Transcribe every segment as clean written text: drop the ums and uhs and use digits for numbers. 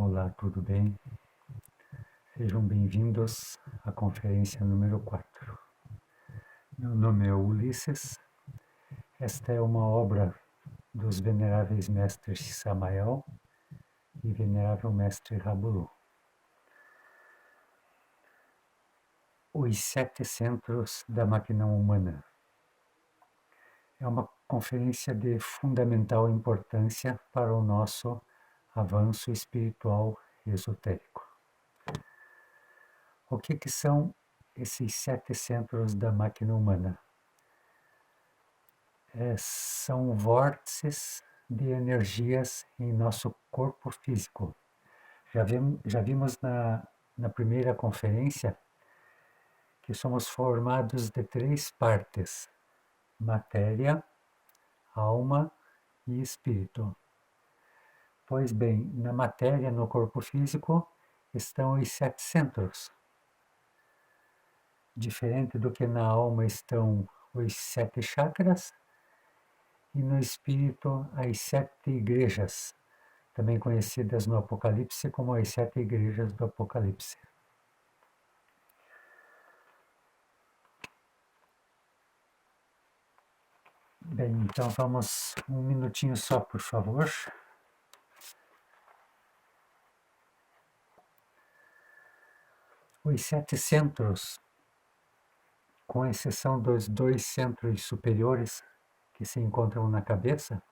Olá, tudo bem? Sejam bem-vindos à conferência número 4. Meu nome é Ulisses. Esta é uma obra dos veneráveis mestres Samael e venerável mestre Rabulu. Os 7 centros da máquina humana. É uma conferência de fundamental importância para o nosso avanço espiritual esotérico. O que são esses 7 centros da máquina humana? São vórtices de energias em nosso corpo físico. Já vimos na primeira conferência que somos formados de 3 partes: matéria, alma e espírito. Pois bem, na matéria, no corpo físico, estão os 7 centros. Diferente do que na alma estão os 7 chakras, e no espírito as 7 igrejas, também conhecidas no Apocalipse como as 7 igrejas do Apocalipse. Bem, então vamos um minutinho só, por favor. Os 7 centros, com exceção dos 2 centros superiores que se encontram na cabeça,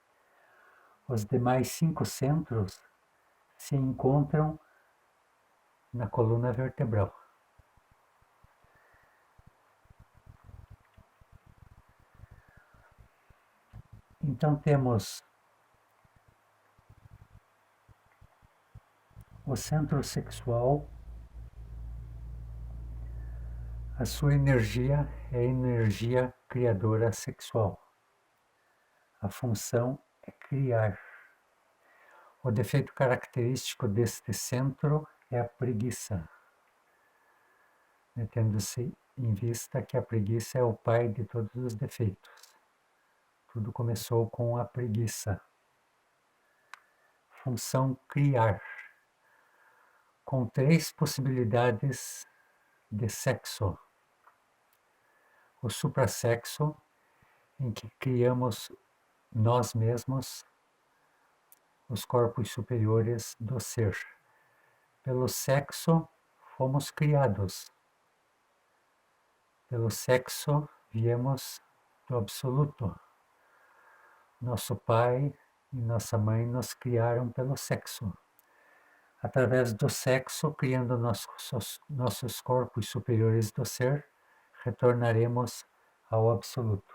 os demais 5 centros se encontram na coluna vertebral. Então temos o centro sexual. A sua energia é energia criadora sexual. A função é criar. O defeito característico deste centro é a preguiça, tendo-se em vista que a preguiça é o pai de todos os defeitos. Tudo começou com a preguiça. Função criar, com 3 possibilidades de sexo. O suprassexo, em que criamos nós mesmos os corpos superiores do ser. Pelo sexo fomos criados. Pelo sexo viemos do absoluto. Nosso pai e nossa mãe nos criaram pelo sexo. Através do sexo, criando nossos corpos superiores do ser, retornaremos ao absoluto.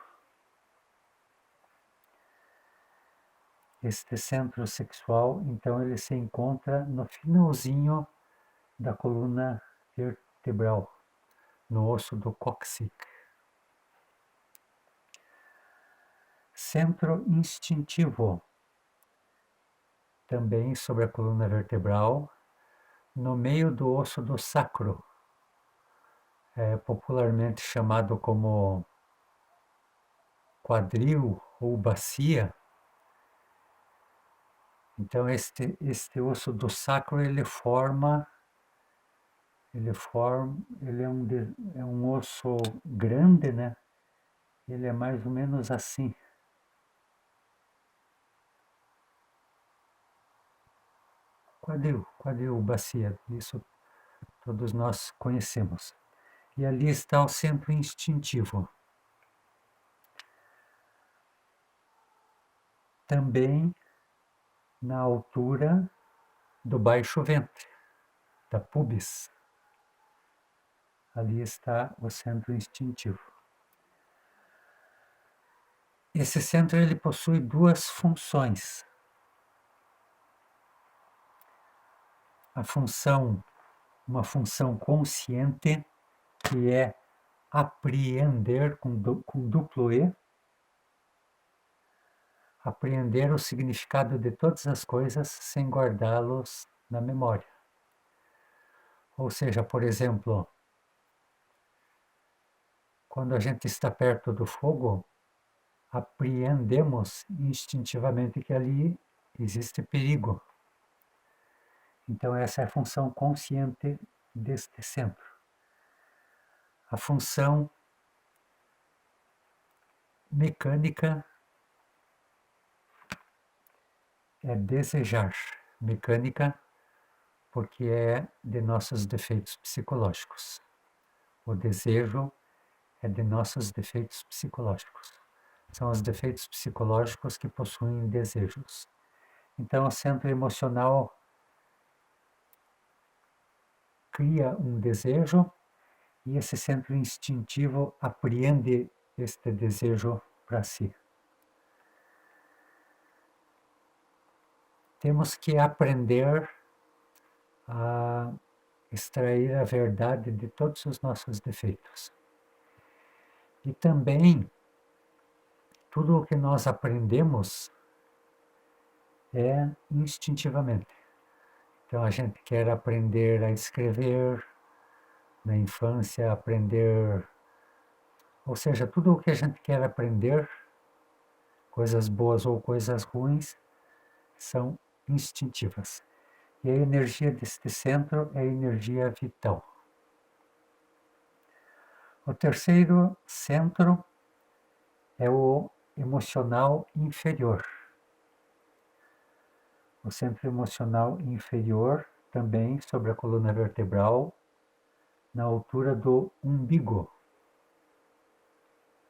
Este centro sexual, então, ele se encontra no finalzinho da coluna vertebral, no osso do cóccix. Centro instintivo, também sobre a coluna vertebral, no meio do osso do sacro, popularmente chamado como quadril ou bacia. Então este osso do sacro ele é um osso grande, né? Ele é mais ou menos assim. Quadril, bacia, isso todos nós conhecemos. E ali está o centro instintivo. Também na altura do baixo ventre, da pubis. Ali está o centro instintivo. Esse centro ele possui 2 funções. Uma função consciente, que é apreender com duplo E, apreender o significado de todas as coisas sem guardá-los na memória. Ou seja, por exemplo, quando a gente está perto do fogo, apreendemos instintivamente que ali existe perigo. Então essa é a função consciente deste centro. A função mecânica é desejar. Mecânica porque é de nossos defeitos psicológicos. O desejo é de nossos defeitos psicológicos. São os defeitos psicológicos que possuem desejos. Então, o centro emocional cria um desejo e esse centro instintivo apreende este desejo para si. Temos que aprender a extrair a verdade de todos os nossos defeitos. E também, tudo o que nós aprendemos é instintivamente. Então, a gente quer aprender a escrever, na infância, aprender. Ou seja, tudo o que a gente quer aprender, coisas boas ou coisas ruins, são instintivas. E a energia deste centro é a energia vital. O terceiro centro é o emocional inferior. O centro emocional inferior, também sobre a coluna vertebral, na altura do umbigo.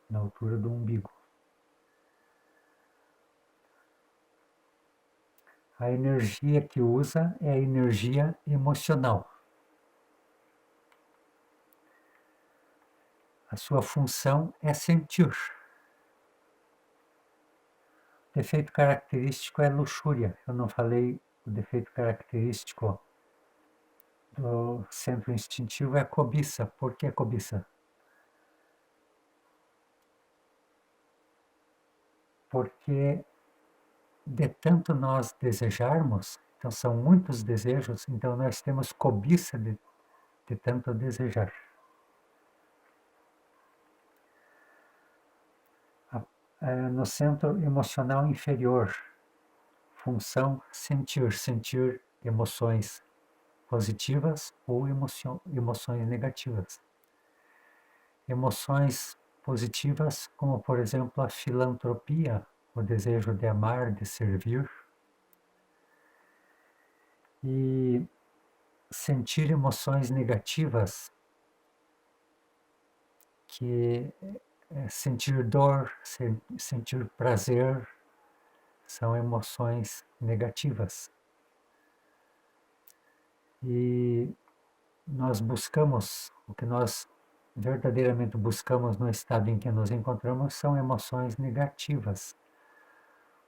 Na altura do umbigo. A energia que usa é a energia emocional. A sua função é sentir. O defeito característico é luxúria. Eu não falei o defeito característico do centro instintivo é cobiça. Por que cobiça? Porque de tanto nós desejarmos, então são muitos desejos, então nós temos cobiça de tanto desejar. No centro emocional inferior, função sentir emoções positivas ou emoções negativas. Emoções positivas, como por exemplo a filantropia, o desejo de amar, de servir. E sentir emoções negativas, que é sentir dor, sentir prazer, são emoções negativas. E nós buscamos, o que nós verdadeiramente buscamos no estado em que nos encontramos são emoções negativas.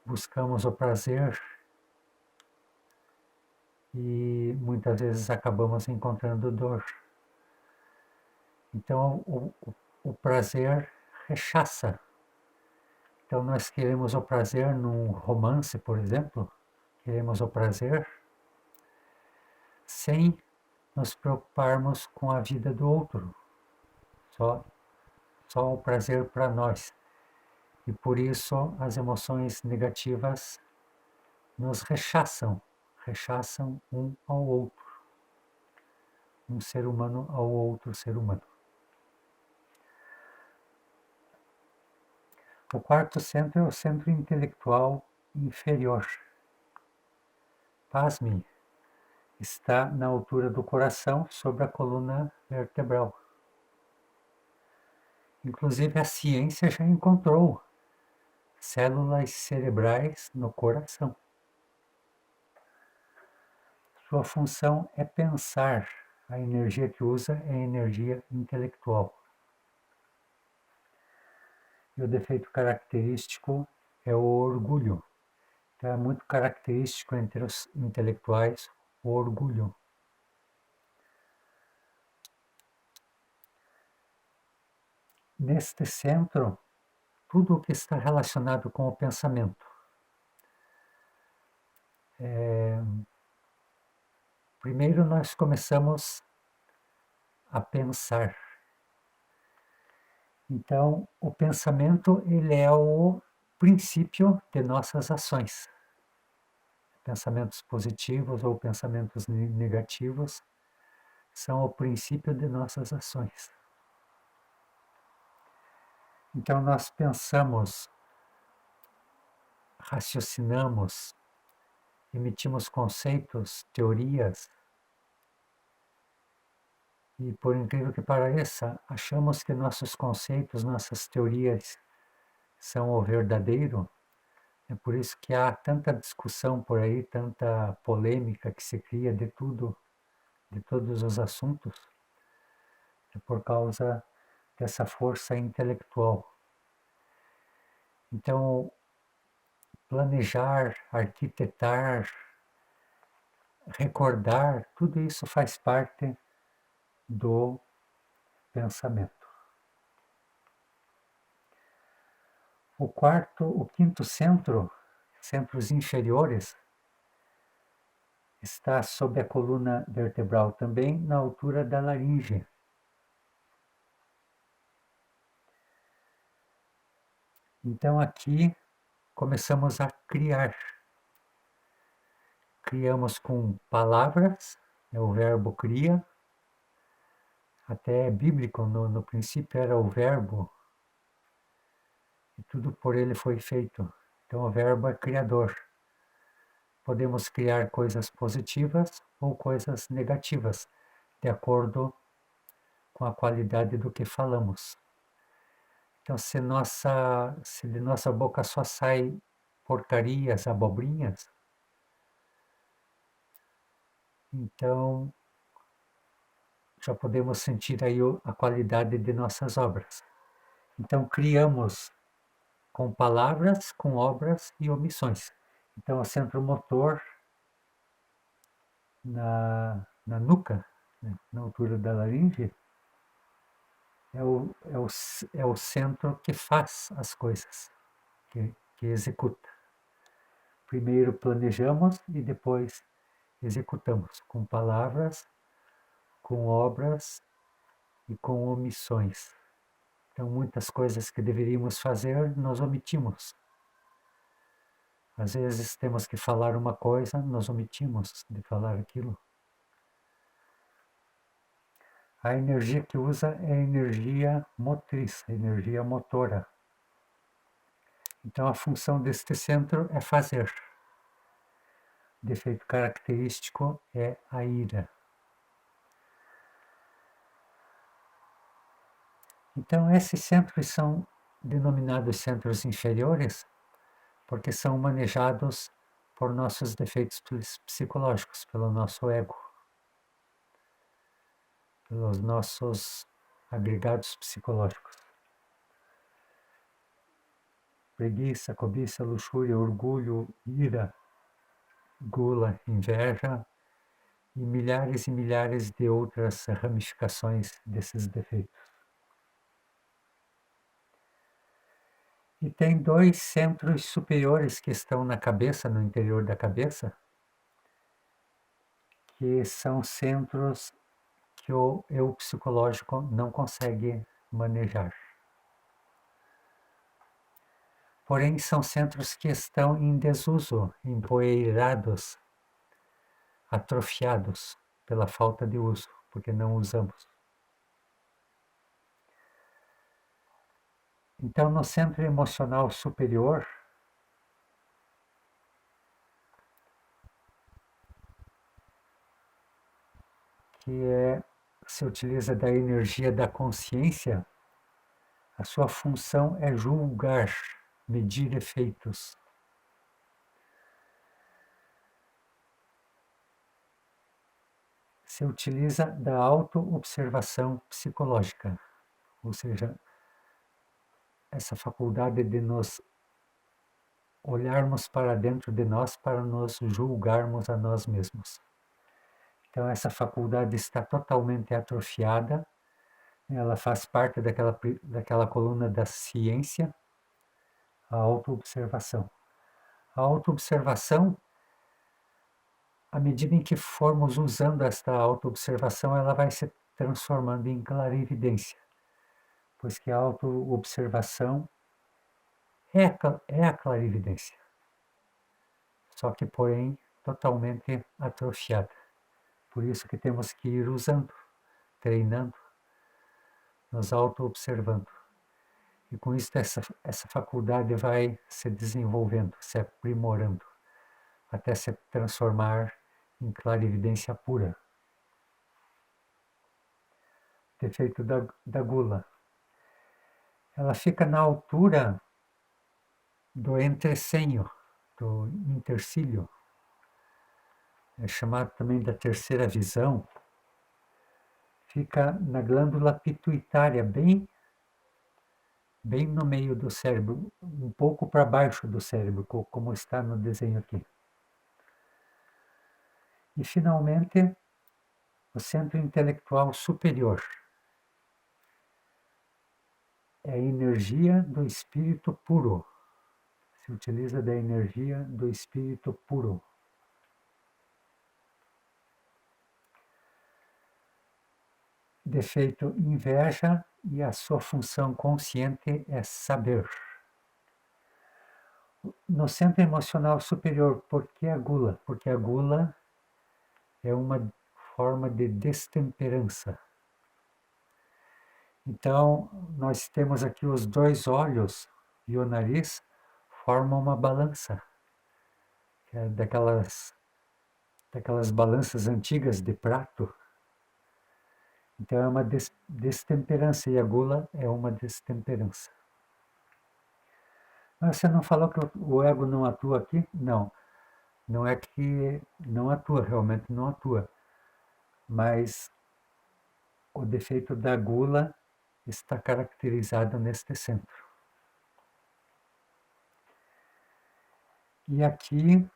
Buscamos o prazer e muitas vezes acabamos encontrando dor. Então, o prazer rechaça. Então, nós queremos o prazer num romance, por exemplo, queremos o prazer sem nos preocuparmos com a vida do outro. Só o prazer para nós. E por isso as emoções negativas nos rechaçam um ao outro. Um ser humano ao outro ser humano. O quarto centro é o centro intelectual inferior. Pasme, está na altura do coração, sobre a coluna vertebral. Inclusive a ciência já encontrou células cerebrais no coração. Sua função é pensar. A energia que usa é a energia intelectual. E o defeito característico é o orgulho. Então, é muito característico entre os intelectuais o orgulho. Neste centro, tudo o que está relacionado com o pensamento. Primeiro nós começamos a pensar. Então, o pensamento ele é o princípio de nossas ações. pensamentos positivos ou pensamentos negativos, são o princípio de nossas ações. Então nós pensamos, raciocinamos, emitimos conceitos, teorias, e por incrível que pareça, achamos que nossos conceitos, nossas teorias são o verdadeiro. É por isso que há tanta discussão por aí, tanta polêmica que se cria de tudo, de todos os assuntos. É por causa dessa força intelectual. Então, planejar, arquitetar, recordar, tudo isso faz parte do pensamento. O quinto centro, centros inferiores, está sob a coluna vertebral também, na altura da laringe. Então aqui começamos a criar. Criamos com palavras, é o verbo cria, até é bíblico, no princípio era o verbo, e tudo por ele foi feito. Então o verbo é criador. Podemos criar coisas positivas ou coisas negativas, de acordo com a qualidade do que falamos. Então, se de nossa boca só sai porcarias, abobrinhas, então já podemos sentir aí a qualidade de nossas obras. Então, criamos com palavras, com obras e omissões. Então, o centro motor na nuca, né, na altura da laringe, é o centro que faz as coisas, que executa. Primeiro planejamos e depois executamos com palavras, com obras e com omissões. Então, muitas coisas que deveríamos fazer, nós omitimos. Às vezes temos que falar uma coisa, nós omitimos de falar aquilo. A energia que usa é a energia motriz, a energia motora. Então, a função deste centro é fazer. O defeito característico é a ira. Então, esses centros são denominados centros inferiores porque são manejados por nossos defeitos psicológicos, pelo nosso ego, pelos nossos agregados psicológicos. Preguiça, cobiça, luxúria, orgulho, ira, gula, inveja e milhares de outras ramificações desses defeitos. E tem dois centros superiores que estão na cabeça, no interior da cabeça, que são centros que o eu psicológico não consegue manejar. Porém, são centros que estão em desuso, empoeirados, atrofiados pela falta de uso, porque não usamos. Então, no centro emocional superior, se utiliza da energia da consciência, a sua função é julgar, medir efeitos. Se utiliza da auto-observação psicológica, ou seja, essa faculdade de nos olharmos para dentro de nós para nos julgarmos a nós mesmos. Então, essa faculdade está totalmente atrofiada, ela faz parte daquela coluna da ciência, a autoobservação. A autoobservação, à medida em que formos usando esta autoobservação, ela vai se transformando em clarividência, pois que a autoobservação é a clarividência. Só que, porém, totalmente atrofiada. Por isso que temos que ir usando, treinando, nos auto-observando. E com isso essa faculdade vai se desenvolvendo, se aprimorando, até se transformar em clarividência pura. Defeito da gula. Ela fica na altura do entrecenho, do intercílio. É chamado também da terceira visão. Fica na glândula pituitária, bem no meio do cérebro, um pouco para baixo do cérebro, como está no desenho aqui. E, finalmente, o centro intelectual superior. É a energia do espírito puro. Se utiliza da energia do espírito puro. Defeito inveja e a sua função consciente é saber. No centro emocional superior, por que a gula? Porque a gula é uma forma de destemperança. Então, nós temos aqui os dois olhos e o nariz formam uma balança, que é daquelas balanças antigas de prato. Então, é uma destemperança, e a gula é uma destemperança. Mas você não falou que o ego não atua aqui? Não. Não é que não atua, realmente não atua. Mas o defeito da gula está caracterizado neste centro. E aqui,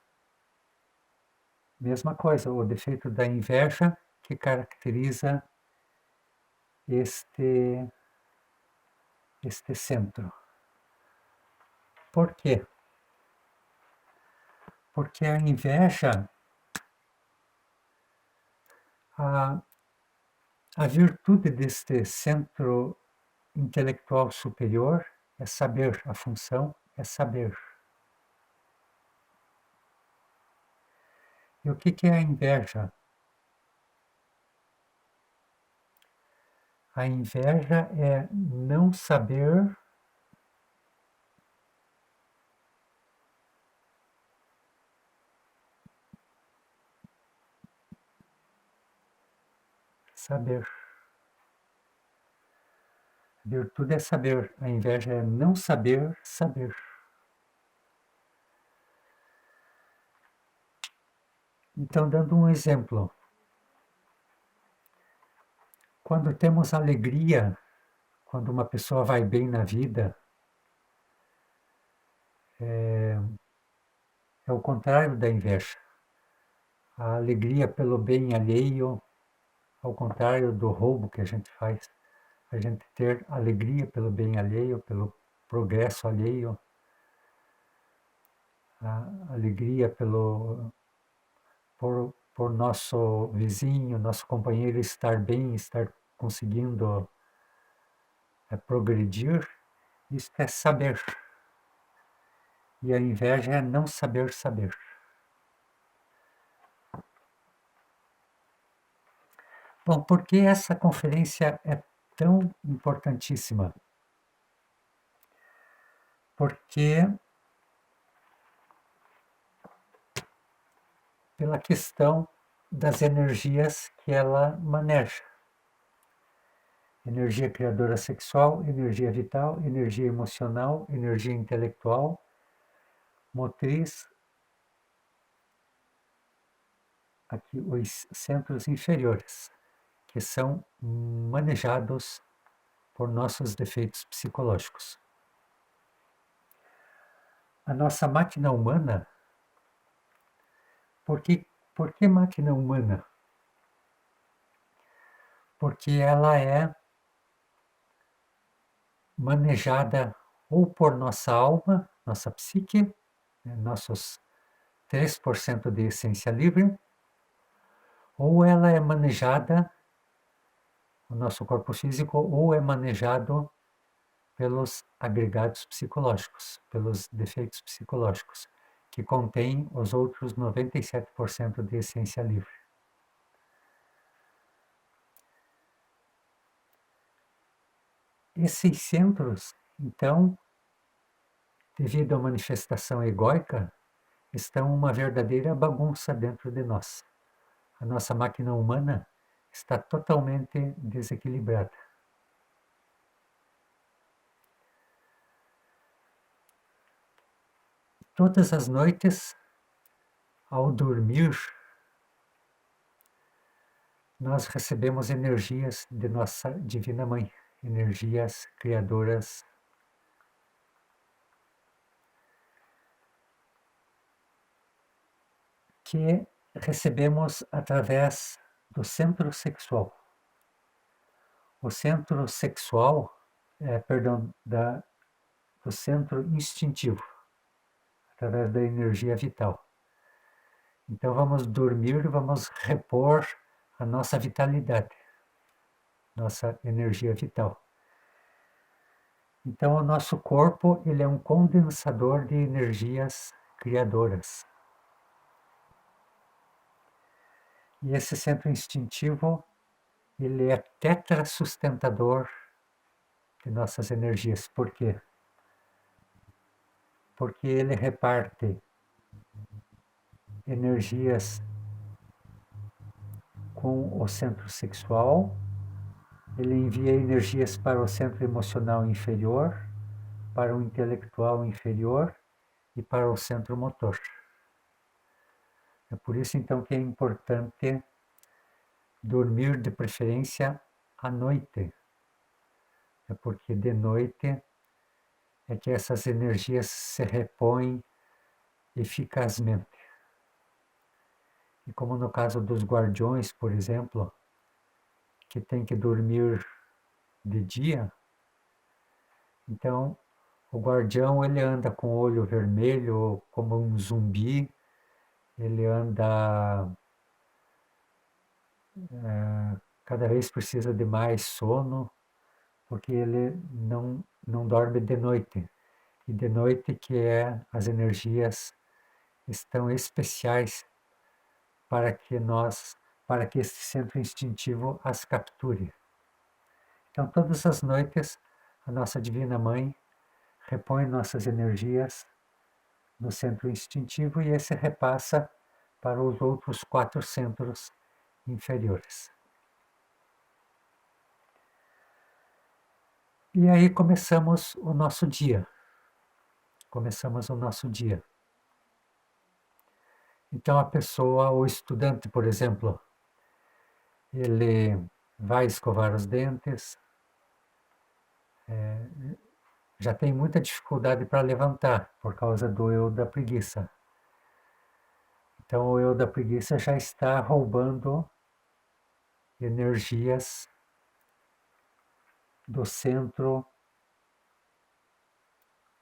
mesma coisa, o defeito da inveja que caracteriza este centro. Por quê? Porque a inveja, a virtude deste centro intelectual superior é saber, a função é saber. E o que é a inveja? A inveja é não saber saber. A virtude é saber, a inveja é não saber saber. Então, dando um exemplo, quando temos alegria, quando uma pessoa vai bem na vida, é o contrário da inveja. A alegria pelo bem alheio, ao contrário do roubo que a gente faz, a gente ter alegria pelo bem alheio, pelo progresso alheio, a alegria por nosso vizinho, nosso companheiro estar bem, estar conseguindo progredir, isso é saber. E a inveja é não saber saber. Bom, por que essa conferência é tão importantíssima? Porque pela questão das energias que ela maneja. Energia criadora sexual, energia vital, energia emocional, energia intelectual, motriz, aqui os centros inferiores, que são manejados por nossos defeitos psicológicos. A nossa máquina humana, por que máquina humana? Porque ela é manejada ou por nossa alma, nossa psique, nossos 3% de essência livre, ou ela é manejada, o nosso corpo físico, ou é manejado pelos agregados psicológicos, pelos defeitos psicológicos. que contém os outros 97% de essência livre. Esses centros, então, devido à manifestação egóica, estão uma verdadeira bagunça dentro de nós. A nossa máquina humana está totalmente desequilibrada. Todas as noites, ao dormir, nós recebemos energias de nossa Divina Mãe, energias criadoras que recebemos através do centro sexual. O centro sexual, do centro instintivo, através da energia vital. Então vamos dormir, vamos repor a nossa vitalidade, nossa energia vital. Então o nosso corpo, ele é um condensador de energias criadoras. E esse centro instintivo, ele é tetrasustentador de nossas energias. Por quê? Porque ele reparte energias com o centro sexual, ele envia energias para o centro emocional inferior, para o intelectual inferior e para o centro motor. É por isso, então, que é importante dormir de preferência à noite. É porque de noite é que essas energias se repõem eficazmente. E como no caso dos guardiões, por exemplo, que tem que dormir de dia, então o guardião ele anda com o olho vermelho como um zumbi, ele anda cada vez precisa de mais sono, porque ele não dorme de noite. E de noite que as energias estão especiais para que esse centro instintivo as capture. Então todas as noites a nossa Divina Mãe repõe nossas energias no centro instintivo e esse repassa para os outros 4 centros inferiores. E aí começamos o nosso dia. Então a pessoa, o estudante, por exemplo, ele vai escovar os dentes, já tem muita dificuldade para levantar por causa do eu da preguiça. Então o eu da preguiça já está roubando energias do centro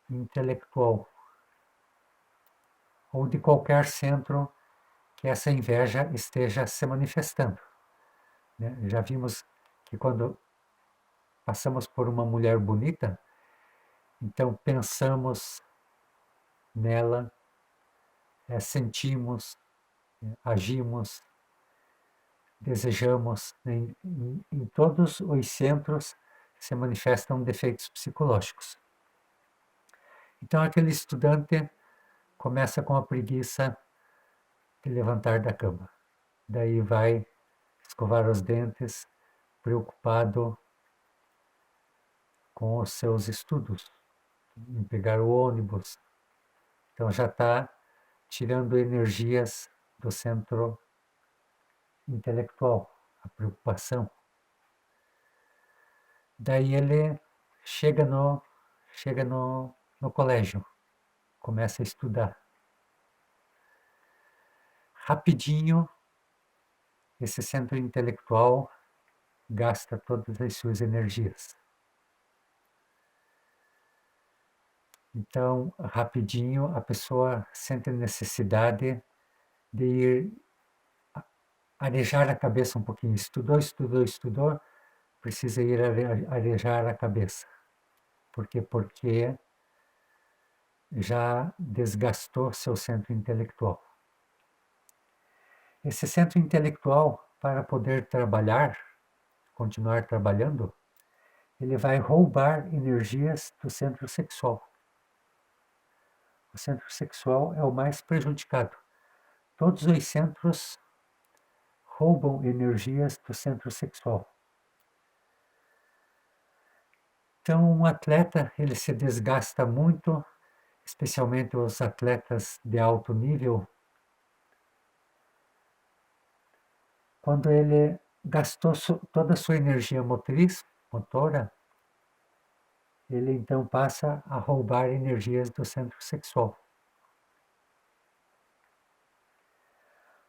intelectual ou de qualquer centro que essa inveja esteja se manifestando. Já vimos que quando passamos por uma mulher bonita, então pensamos nela, sentimos, agimos, desejamos. Em todos os centros se manifestam defeitos psicológicos. Então aquele estudante começa com a preguiça de levantar da cama. Daí vai escovar os dentes, preocupado com os seus estudos, em pegar o ônibus. Então já está tirando energias do centro intelectual, a preocupação. Daí ele chega no colégio, começa a estudar. Rapidinho, esse centro intelectual gasta todas as suas energias. Então, rapidinho, a pessoa sente necessidade de ir arejar a cabeça um pouquinho. Estudou, precisa ir arejar a cabeça. Por quê? Porque já desgastou seu centro intelectual. Esse centro intelectual, para poder trabalhar, continuar trabalhando, ele vai roubar energias do centro sexual. O centro sexual é o mais prejudicado. Todos os centros roubam energias do centro sexual. Então, um atleta, ele se desgasta muito, especialmente os atletas de alto nível, quando ele gastou toda a sua energia motora, ele então passa a roubar energias do centro sexual.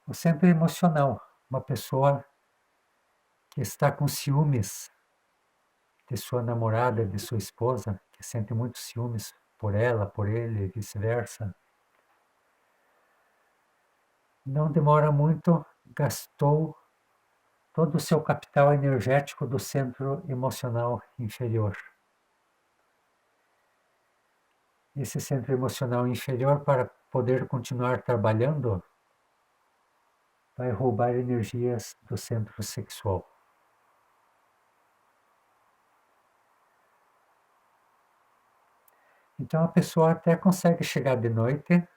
O centro emocional, uma pessoa que está com ciúmes de sua namorada, de sua esposa, que sente muitos ciúmes por ela, por ele, e vice-versa. Não demora muito, gastou todo o seu capital energético do centro emocional inferior. Esse centro emocional inferior, para poder continuar trabalhando, vai roubar energias do centro sexual. Então a pessoa até consegue chegar de noite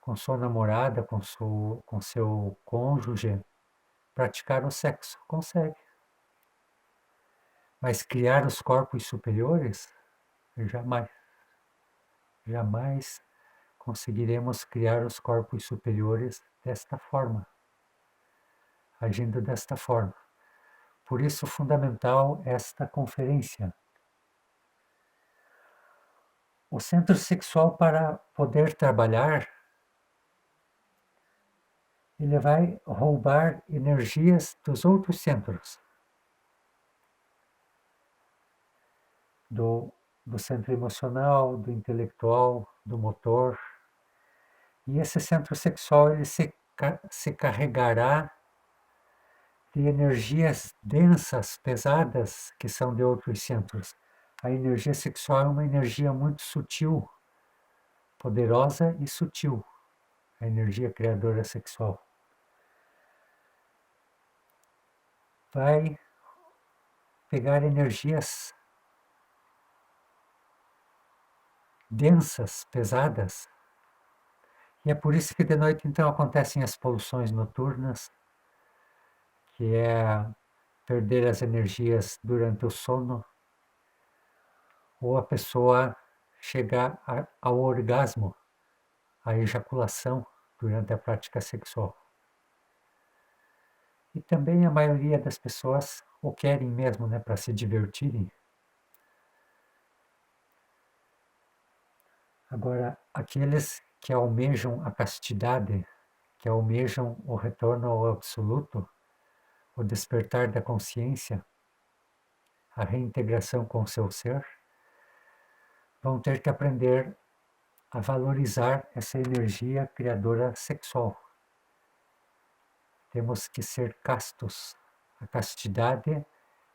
com sua namorada, com seu cônjuge, praticar o sexo, consegue. Mas criar os corpos superiores, jamais. Jamais conseguiremos criar os corpos superiores desta forma, agindo desta forma. Por isso, fundamental esta conferência. O centro sexual, para poder trabalhar, ele vai roubar energias dos outros centros. Do centro emocional, do intelectual, do motor. E esse centro sexual, ele se carregará de energias densas, pesadas, que são de outros centros. A energia sexual é uma energia muito sutil, poderosa e sutil, a energia criadora sexual. Vai pegar energias densas, pesadas, e é por isso que de noite então acontecem as poluições noturnas, que é perder as energias durante o sono, ou a pessoa chegar ao orgasmo, à ejaculação durante a prática sexual. E também a maioria das pessoas o querem mesmo, né, para se divertirem. Agora, aqueles que almejam a castidade, que almejam o retorno ao absoluto, o despertar da consciência, a reintegração com o seu ser, vão ter que aprender a valorizar essa energia criadora sexual. Temos que ser castos. A castidade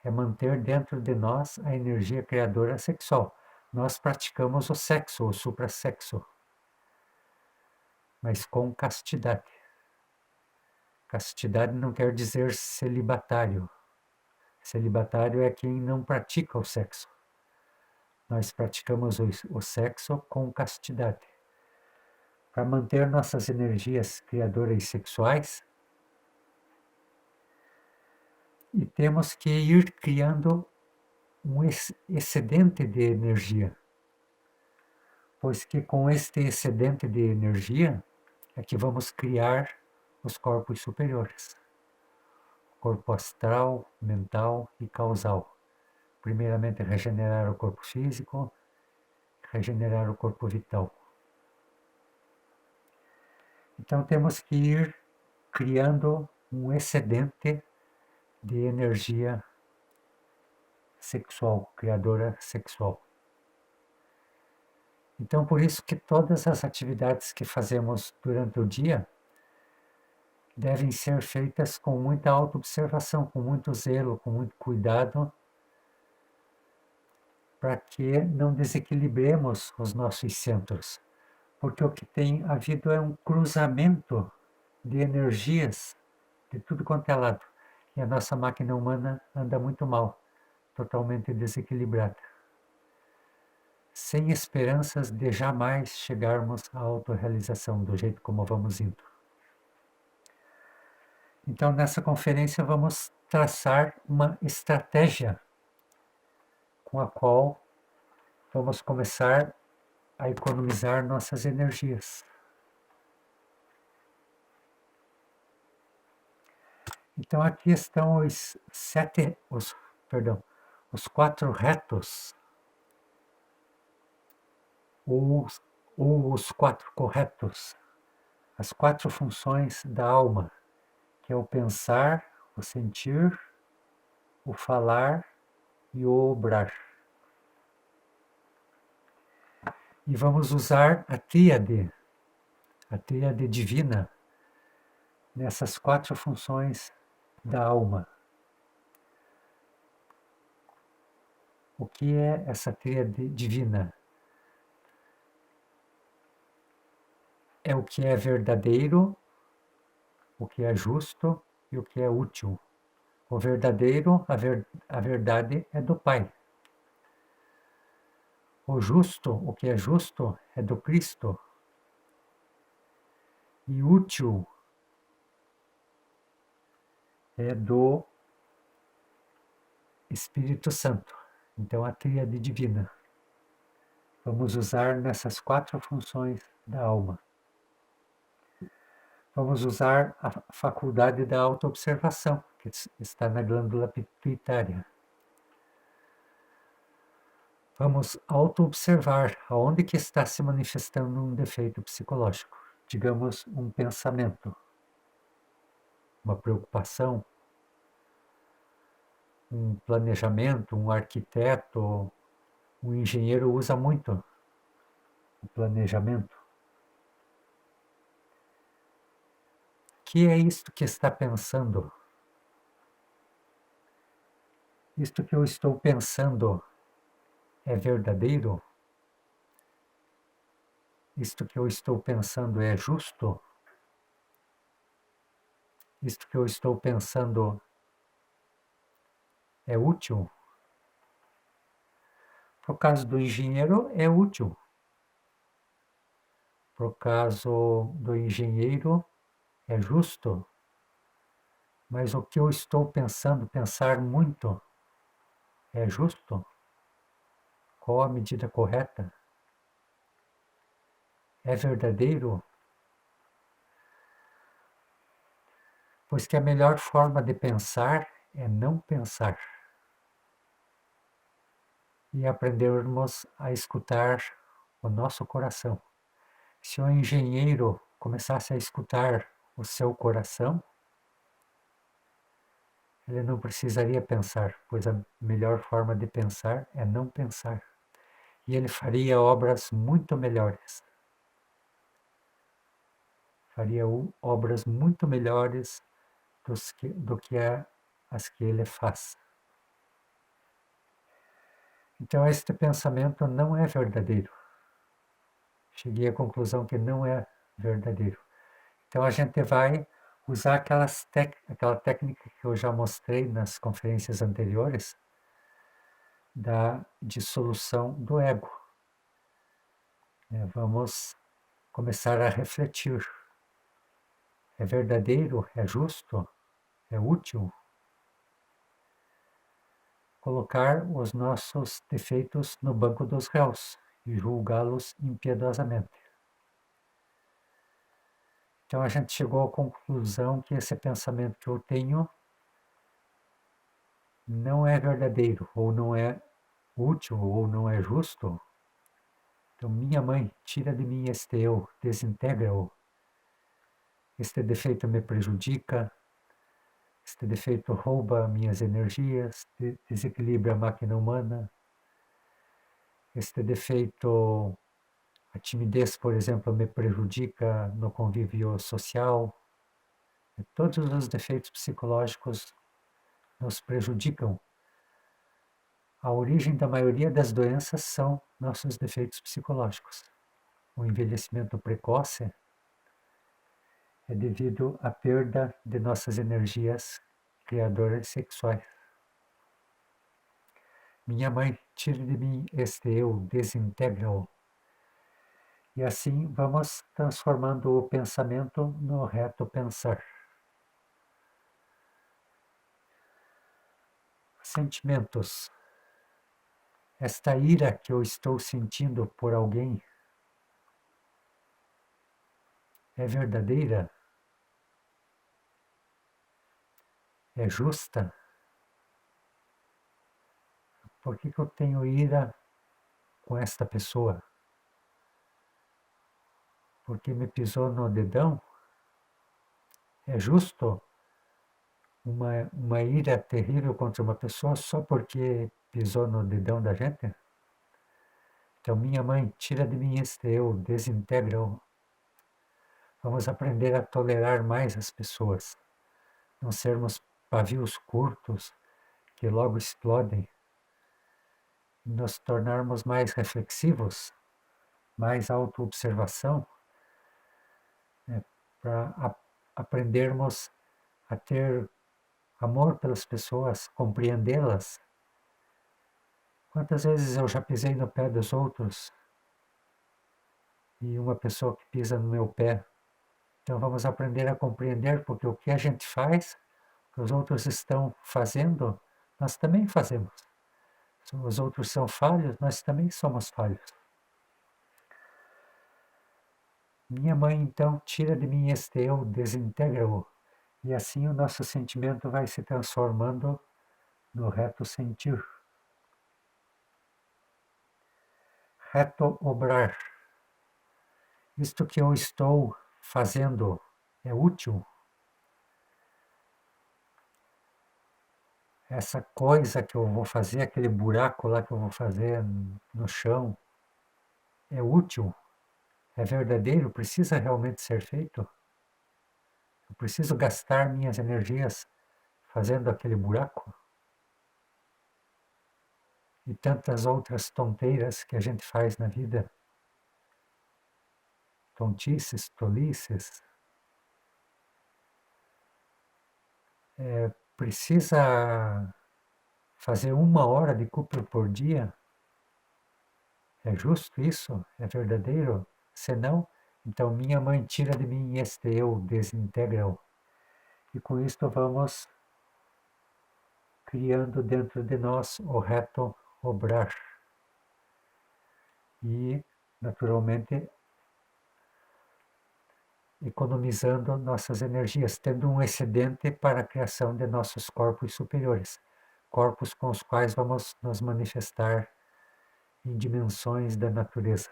é manter dentro de nós a energia criadora sexual. Nós praticamos o sexo, o suprassexo, mas com castidade. Castidade não quer dizer celibatário. Celibatário é quem não pratica o sexo. Nós praticamos o sexo com castidade. Para manter nossas energias criadoras sexuais, e temos que ir criando um excedente de energia, pois que com este excedente de energia é que vamos criar os corpos superiores, corpo astral, mental e causal. Primeiramente regenerar o corpo físico, regenerar o corpo vital. Então temos que ir criando um excedente de energia sexual, criadora sexual. Então, por isso que todas as atividades que fazemos durante o dia devem ser feitas com muita autoobservação, com muito zelo, com muito cuidado, para que não desequilibremos os nossos centros, porque o que tem havido é um cruzamento de energias de tudo quanto é lado, e a nossa máquina humana anda muito mal, totalmente desequilibrada, sem esperanças de jamais chegarmos à autorrealização do jeito como vamos indo. Então, nessa conferência, vamos traçar uma estratégia com a qual vamos começar a economizar nossas energias. Então, aqui estão os 4 retos, ou os 4 corretos, as 4 funções da alma, que é o pensar, o sentir, o falar e o obrar. E vamos usar a tríade divina, nessas 4 funções da alma. O que é essa tríade divina? É o que é verdadeiro, o que é justo e o que é útil. O verdadeiro, a verdade é do Pai. O justo, o que é justo, é do Cristo. E útil é do Espírito Santo. Então, a tríade divina. Vamos usar nessas 4 funções da alma. Vamos usar a faculdade da autoobservação, que está na glândula pituitária. Vamos auto-observar aonde que está se manifestando um defeito psicológico. Digamos, um pensamento, uma preocupação, um planejamento, um arquiteto, um engenheiro usa muito o planejamento. O que é isto que está pensando? Isto que eu estou pensando é verdadeiro? Isto que eu estou pensando é justo? Isto que eu estou pensando é útil? Por caso do engenheiro, é útil. Por caso do engenheiro, é justo. Mas o que eu estou pensando, pensar muito, é justo? Qual a medida correta? É verdadeiro? Pois que a melhor forma de pensar é não pensar. E aprendermos a escutar o nosso coração. Se o engenheiro começasse a escutar o seu coração, ele não precisaria pensar, pois a melhor forma de pensar é não pensar. E ele faria obras muito melhores. Faria obras muito melhores do que as que ele faz. Então, este pensamento não é verdadeiro. Cheguei à conclusão que não é verdadeiro. Então, a gente vai usar aquela técnica que eu já mostrei nas conferências anteriores, da dissolução do ego. Vamos começar a refletir. É verdadeiro? É justo? É útil? Colocar os nossos defeitos no banco dos réus e julgá-los impiedosamente. Então a gente chegou à conclusão que esse pensamento que eu tenho não é verdadeiro, ou não é útil, ou não é justo. Então, minha mãe, tira de mim este eu, desintegra-o. Este defeito me prejudica, este defeito rouba minhas energias, desequilibra a máquina humana. Este defeito, a timidez, por exemplo, me prejudica no convívio social. Todos os defeitos psicológicos nos prejudicam a origem da maioria das doenças são nossos defeitos psicológicos. O envelhecimento precoce é devido à perda de nossas energias criadoras sexuais. Minha mãe, tire de mim este eu, desintegra-o. E assim vamos transformando o pensamento no reto pensar. Sentimentos. Esta ira que eu estou sentindo por alguém é verdadeira? É justa? Por que eu tenho ira com esta pessoa? Porque me pisou no dedão? É justo uma ira terrível contra uma pessoa só porque pisou no dedão da gente? Então, minha mãe, tira de mim este eu, desintegra-o. Vamos aprender a tolerar mais as pessoas, não sermos pavios curtos que logo explodem, nos tornarmos mais reflexivos, mais autoobservação, né, para aprendermos a ter amor pelas pessoas, compreendê-las. Quantas vezes eu já pisei no pé dos outros e uma pessoa que pisa no meu pé. Então vamos aprender a compreender, porque o que a gente faz, o que os outros estão fazendo, nós também fazemos. Se os outros são falhos, nós também somos falhos. Minha mãe, então, tira de mim este eu, desintegra-o. E assim o nosso sentimento vai se transformando no reto sentir. Reto obrar. Isto que eu estou fazendo é útil? Essa coisa que eu vou fazer, aquele buraco lá que eu vou fazer no chão, é útil? É verdadeiro? Precisa realmente ser feito? Eu preciso gastar minhas energias fazendo aquele buraco? E tantas outras tonteiras que a gente faz na vida. Tontices, tolices. Precisa fazer 1 hora de Cooper por dia? É justo isso? É verdadeiro? Se não, então minha mãe tira de mim este eu, desintegra-o. E com isto vamos criando dentro de nós o reto obrar. E, naturalmente, economizando nossas energias, tendo um excedente para a criação de nossos corpos superiores, corpos com os quais vamos nos manifestar em dimensões da natureza.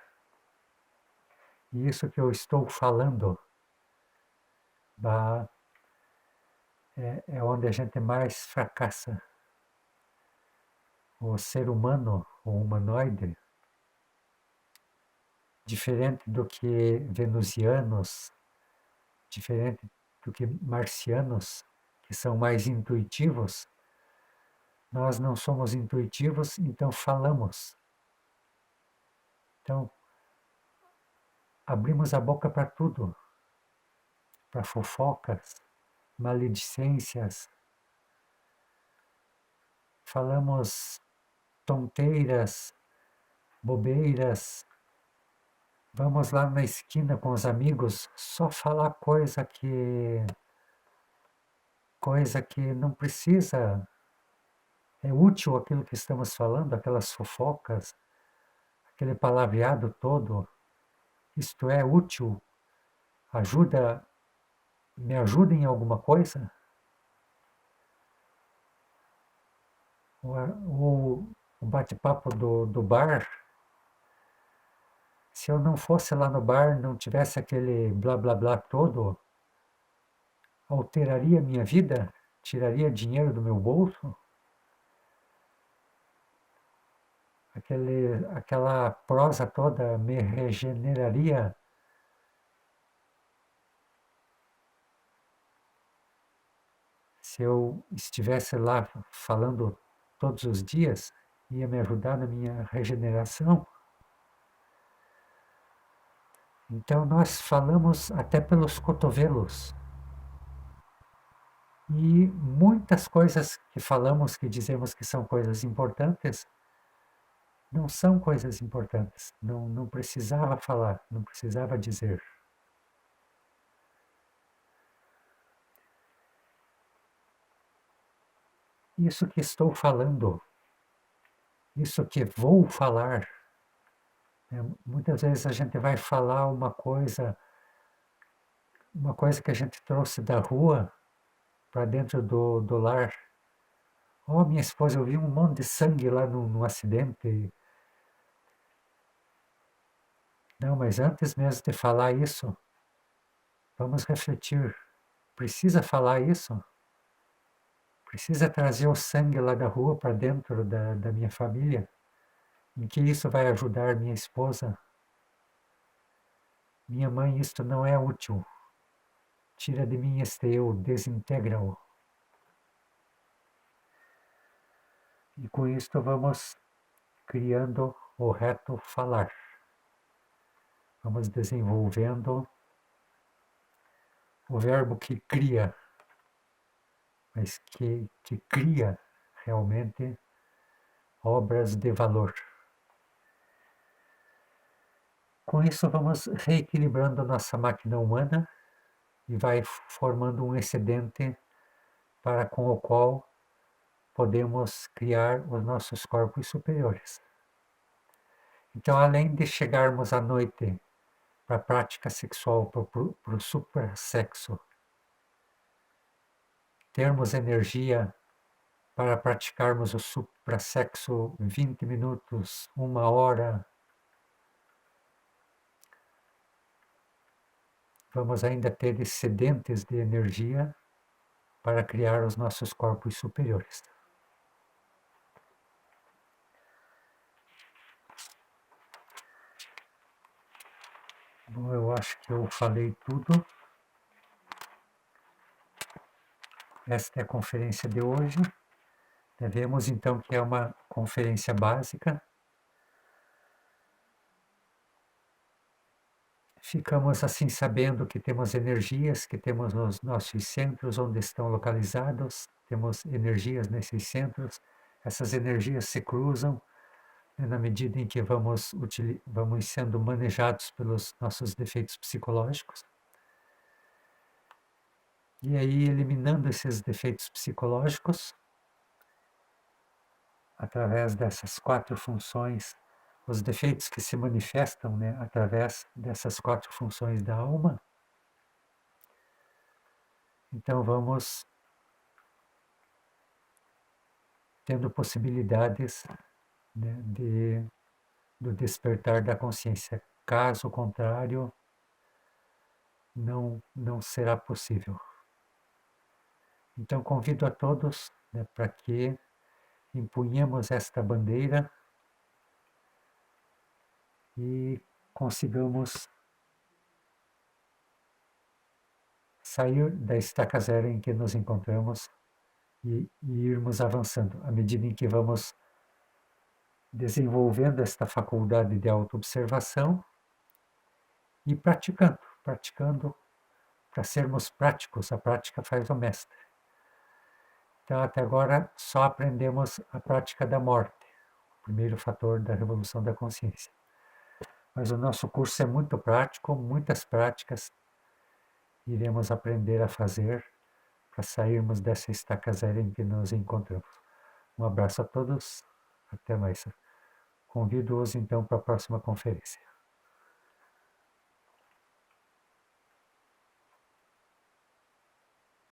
E isso que eu estou falando é onde a gente mais fracassa. O ser humano, o humanoide, diferente do que venusianos, diferente do que marcianos, que são mais intuitivos, nós não somos intuitivos, então falamos. Então, abrimos a boca para tudo, para fofocas, maledicências, falamos tonteiras, bobeiras, vamos lá na esquina com os amigos, só falar coisa que não precisa, é útil aquilo que estamos falando, aquelas fofocas, aquele palavreado todo, isto é útil, me ajuda em alguma coisa? O bate-papo do bar, se eu não fosse lá no bar, não tivesse aquele blá blá blá todo, alteraria minha vida? Tiraria dinheiro do meu bolso? Aquela prosa toda me regeneraria? Se eu estivesse lá falando todos os dias ia me ajudar na minha regeneração. Então nós falamos até pelos cotovelos. E muitas coisas que falamos, que dizemos que são coisas importantes, não são coisas importantes. Não precisava falar, não precisava dizer. Isso que estou falando, isso que vou falar, né? Muitas vezes a gente vai falar uma coisa que a gente trouxe da rua para dentro do lar. Oh, minha esposa, eu vi um monte de sangue lá no acidente. Não, mas antes mesmo de falar isso, vamos refletir. Precisa falar isso? Precisa trazer o sangue lá da rua para dentro da minha família? Em que isso vai ajudar minha esposa? Minha mãe, isto não é útil. Tira de mim este eu, desintegra-o. E com isto vamos criando o reto falar. Vamos desenvolvendo o verbo que cria, mas que cria realmente obras de valor. Com isso vamos reequilibrando a nossa máquina humana e vai formando um excedente para com o qual podemos criar os nossos corpos superiores. Então, além de chegarmos à noite para a prática sexual, para o suprasexo, termos energia para praticarmos o suprasexo 20 minutos, 1 hora, vamos ainda ter excedentes de energia para criar os nossos corpos superiores. Bom, eu acho que eu falei tudo. Esta é a conferência de hoje. Vemos então que é uma conferência básica. Ficamos assim sabendo que temos energias, que temos os nossos centros onde estão localizados, temos energias nesses centros, essas energias se cruzam, né, na medida em que vamos sendo manejados pelos nossos defeitos psicológicos. E aí, eliminando esses defeitos psicológicos, através dessas 4 funções, os defeitos que se manifestam, né, através dessas 4 funções da alma, então vamos tendo possibilidades, né, do despertar da consciência. Caso contrário, não será possível. Então convido a todos, né, para que empunhemos esta bandeira e consigamos sair da estaca zero em que nos encontramos e irmos avançando, à medida em que vamos desenvolvendo esta faculdade de autoobservação e praticando para sermos práticos. A prática faz o mestre. Então, até agora, só aprendemos a prática da morte, o primeiro fator da revolução da consciência. Mas o nosso curso é muito prático, muitas práticas iremos aprender a fazer para sairmos dessa estaca zero em que nos encontramos. Um abraço a todos, até mais. Convido-os então para a próxima conferência.